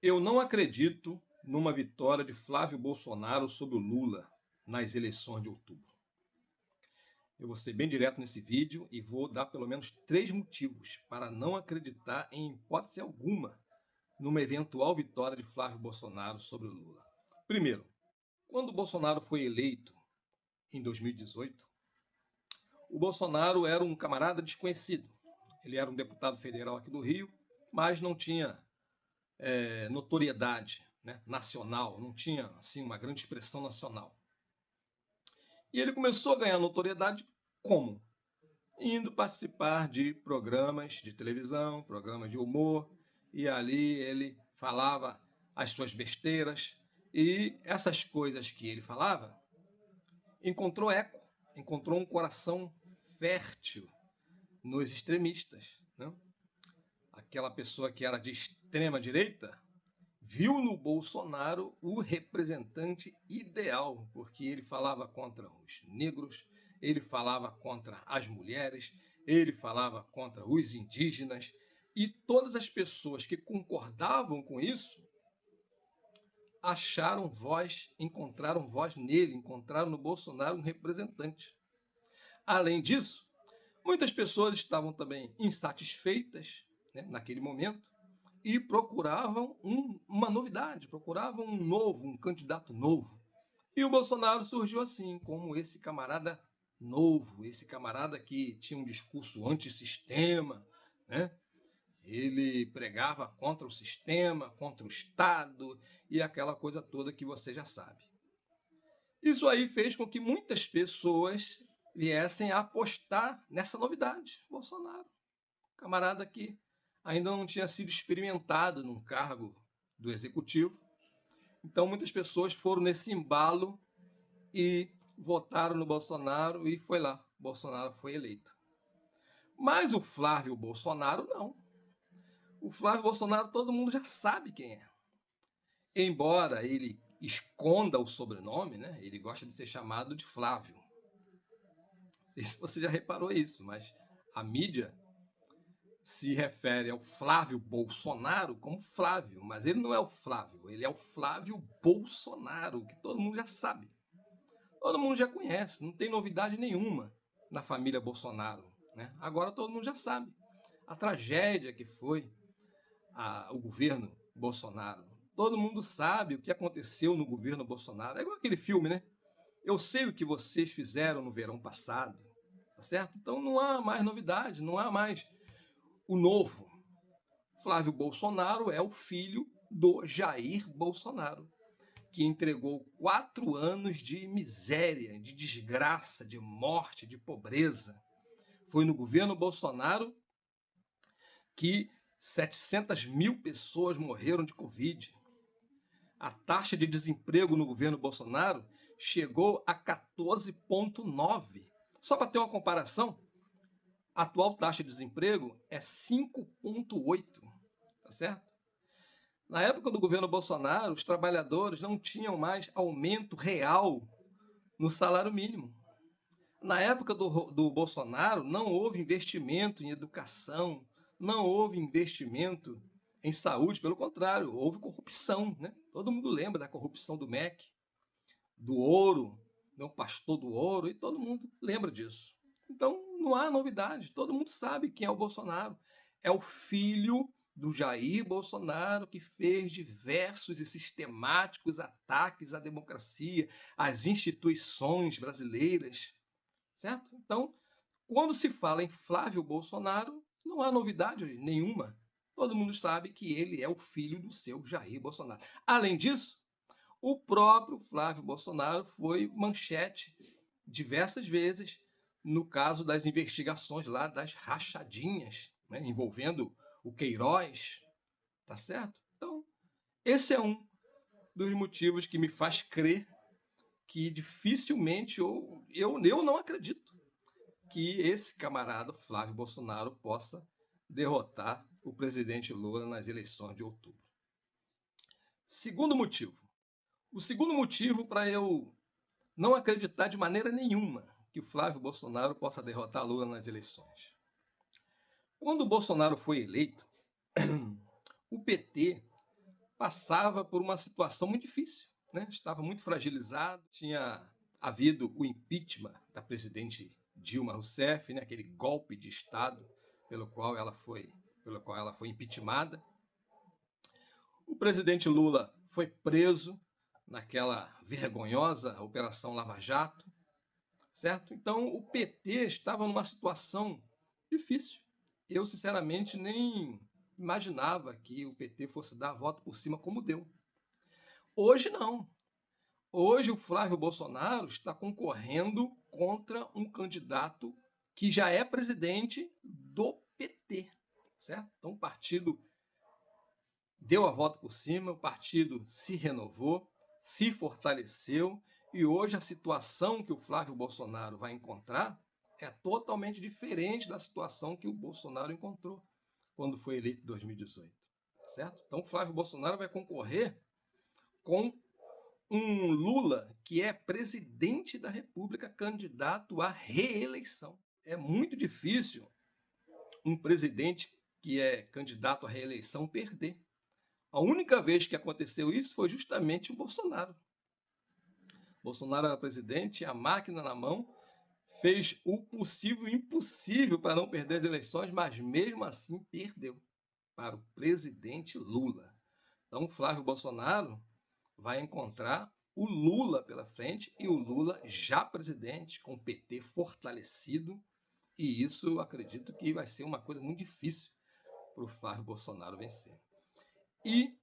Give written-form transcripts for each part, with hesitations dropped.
Eu não acredito numa vitória de Flávio Bolsonaro sobre o Lula nas eleições de outubro. Eu vou ser bem direto nesse vídeo e vou dar pelo menos 3 motivos para não acreditar em hipótese alguma numa eventual vitória de Flávio Bolsonaro sobre o Lula. Primeiro, quando o Bolsonaro foi eleito em 2018, o Bolsonaro era um camarada desconhecido. Ele era um deputado federal aqui do Rio, mas não tinha notoriedade, né, nacional, não tinha assim uma grande expressão nacional. E ele começou a ganhar notoriedade como? Indo participar de programas de televisão, programas de humor, e ali ele falava as suas besteiras, e essas coisas que ele falava encontrou eco, encontrou um coração fértil nos extremistas, né? Aquela pessoa que era de extrema direita viu no Bolsonaro o representante ideal, porque ele falava contra os negros, ele falava contra as mulheres, ele falava contra os indígenas, e todas as pessoas que concordavam com isso acharam voz, encontraram voz nele, encontraram no Bolsonaro um representante. Além disso, muitas pessoas estavam também insatisfeitas, né, naquele momento, e procuravam uma novidade, procuravam um candidato novo. E o Bolsonaro surgiu assim, como esse camarada novo, esse camarada que tinha um discurso antissistema, né? Ele pregava contra o sistema, contra o Estado e aquela coisa toda que você já sabe. Isso aí fez com que muitas pessoas viessem a apostar nessa novidade, Bolsonaro. Camarada que ainda não tinha sido experimentado num cargo do executivo. Então muitas pessoas foram nesse embalo e votaram no Bolsonaro e foi lá, Bolsonaro foi eleito. Mas o Flávio Bolsonaro não. O Flávio Bolsonaro todo mundo já sabe quem é. Embora ele esconda o sobrenome, né? Ele gosta de ser chamado de Flávio. Não sei se você já reparou isso, mas a mídia se refere ao Flávio Bolsonaro como Flávio, mas ele não é o Flávio, ele é o Flávio Bolsonaro, que todo mundo já sabe. Todo mundo já conhece, não tem novidade nenhuma na família Bolsonaro, né? Agora todo mundo já sabe a tragédia que foi o governo Bolsonaro. Todo mundo sabe o que aconteceu no governo Bolsonaro. É igual aquele filme, né? Eu sei o que vocês fizeram no verão passado, tá certo? Então não há mais novidade, não há mais o novo. Flávio Bolsonaro é o filho do Jair Bolsonaro, que entregou 4 anos de miséria, de desgraça, de morte, de pobreza. Foi no governo Bolsonaro que 700 mil pessoas morreram de Covid. A taxa de desemprego no governo Bolsonaro chegou a 14,9. Só para ter uma comparação, a atual taxa de desemprego é 5,8, tá certo? Na época do governo Bolsonaro, os trabalhadores não tinham mais aumento real no salário mínimo. Na época do Bolsonaro, não houve investimento em educação, não houve investimento em saúde, pelo contrário, houve corrupção. Né? Todo mundo lembra da corrupção do MEC, do ouro, do pastor do ouro, e todo mundo lembra disso. Então, não há novidade, todo mundo sabe quem é o Bolsonaro. É o filho do Jair Bolsonaro que fez diversos e sistemáticos ataques à democracia, às instituições brasileiras, certo? Então, quando se fala em Flávio Bolsonaro, não há novidade nenhuma. Todo mundo sabe que ele é o filho do seu Jair Bolsonaro. Além disso, o próprio Flávio Bolsonaro foi manchete diversas vezes no caso das investigações lá das rachadinhas, né, envolvendo o Queiroz, tá certo? Então, esse é um dos motivos que me faz crer que dificilmente eu não acredito que esse camarada Flávio Bolsonaro possa derrotar o presidente Lula nas eleições de outubro. Segundo motivo. O segundo motivo para eu não acreditar de maneira nenhuma que o Flávio Bolsonaro possa derrotar Lula nas eleições. Quando o Bolsonaro foi eleito, o PT passava por uma situação muito difícil, né? Estava muito fragilizado, tinha havido o impeachment da presidente Dilma Rousseff, né? Aquele golpe de Estado pelo qual ela foi impeachmentada. O presidente Lula foi preso naquela vergonhosa Operação Lava Jato, certo? Então o PT estava numa situação difícil. Eu, sinceramente, nem imaginava que o PT fosse dar a volta por cima como deu. Hoje não. Hoje o Flávio Bolsonaro está concorrendo contra um candidato que já é presidente do PT, certo? Então o partido deu a volta por cima, o partido se renovou, se fortaleceu e hoje a situação que o Flávio Bolsonaro vai encontrar é totalmente diferente da situação que o Bolsonaro encontrou quando foi eleito em 2018, certo? Então o Flávio Bolsonaro vai concorrer com um Lula que é presidente da República, candidato à reeleição. É muito difícil um presidente que é candidato à reeleição perder. A única vez que aconteceu isso foi justamente o Bolsonaro. Bolsonaro era presidente, a máquina na mão, fez o possível e o impossível para não perder as eleições, mas mesmo assim perdeu para o presidente Lula. Então, Flávio Bolsonaro vai encontrar o Lula pela frente e o Lula já presidente, com o PT fortalecido, e isso eu acredito que vai ser uma coisa muito difícil para o Flávio Bolsonaro vencer. E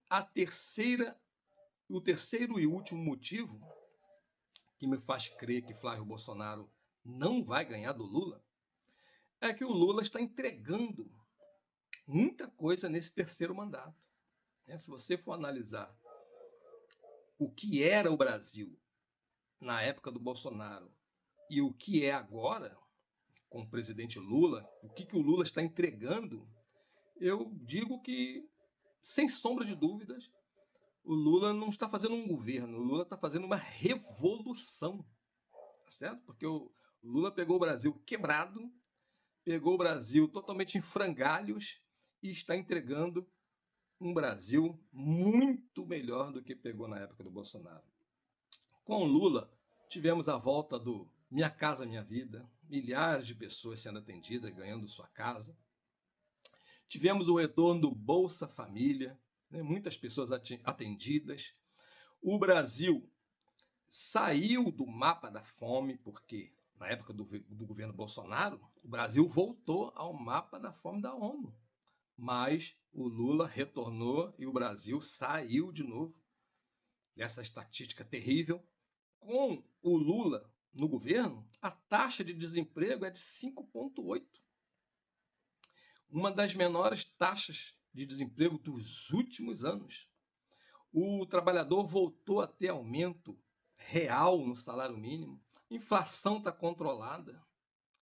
o terceiro e último motivo que me faz crer que Flávio Bolsonaro não vai ganhar do Lula é que o Lula está entregando muita coisa nesse terceiro mandato. Se você for analisar o que era o Brasil na época do Bolsonaro e o que é agora, com o presidente Lula, o que o Lula está entregando, eu digo que, sem sombra de dúvidas, o Lula não está fazendo um governo, o Lula está fazendo uma revolução, tá certo? Porque o Lula pegou o Brasil quebrado, pegou o Brasil totalmente em frangalhos e está entregando um Brasil muito melhor do que pegou na época do Bolsonaro. Com o Lula, tivemos a volta do Minha Casa Minha Vida, milhares de pessoas sendo atendidas, ganhando sua casa. Tivemos o retorno do Bolsa Família, né? Muitas pessoas atendidas. O Brasil saiu do mapa da fome, porque na época do governo Bolsonaro, o Brasil voltou ao mapa da fome da ONU. Mas o Lula retornou e o Brasil saiu de novo dessa estatística terrível. Com o Lula no governo, a taxa de desemprego é de 5,8%. Uma das menores taxas de desemprego dos últimos anos. O trabalhador voltou a ter aumento real no salário mínimo. A inflação está controlada.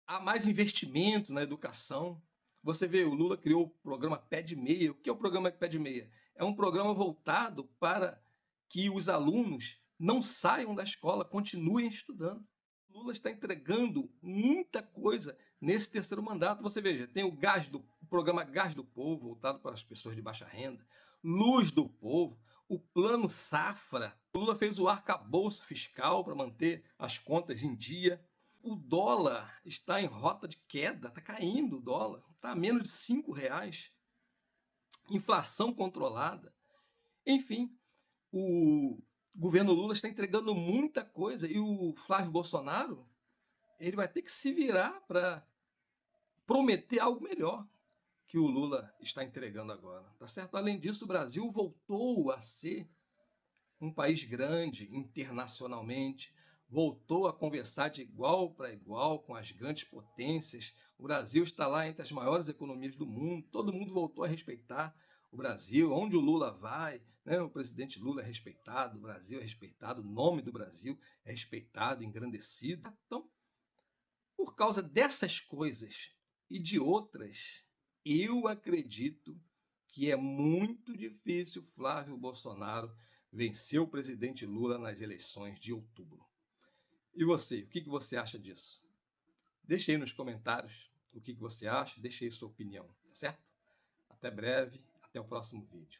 Há mais investimento na educação. Você vê, o Lula criou o programa Pé de Meia. O que é o programa Pé de Meia? É um programa voltado para que os alunos não saiam da escola, continuem estudando. O Lula está entregando muita coisa nesse terceiro mandato. Você veja, tem o programa Gás do Povo, voltado para as pessoas de baixa renda, Luz do Povo, o Plano Safra. O Lula fez o arcabouço fiscal para manter as contas em dia. O dólar está em rota de queda, está caindo o dólar, está a menos de R$ 5. Inflação controlada. Enfim, o governo Lula está entregando muita coisa e o Flávio Bolsonaro ele vai ter que se virar para prometer algo melhor que o Lula está entregando agora, tá certo? Além disso, o Brasil voltou a ser um país grande internacionalmente, voltou a conversar de igual para igual com as grandes potências. O Brasil está lá entre as maiores economias do mundo, todo mundo voltou a respeitar o Brasil, onde o Lula vai, né? O presidente Lula é respeitado, o Brasil é respeitado, o nome do Brasil é respeitado, engrandecido. Então, por causa dessas coisas e de outras, eu acredito que é muito difícil Flávio Bolsonaro vencer o presidente Lula nas eleições de outubro. E você, o que você acha disso? Deixe aí nos comentários o que você acha, deixe aí sua opinião, tá certo? Até breve, até o próximo vídeo.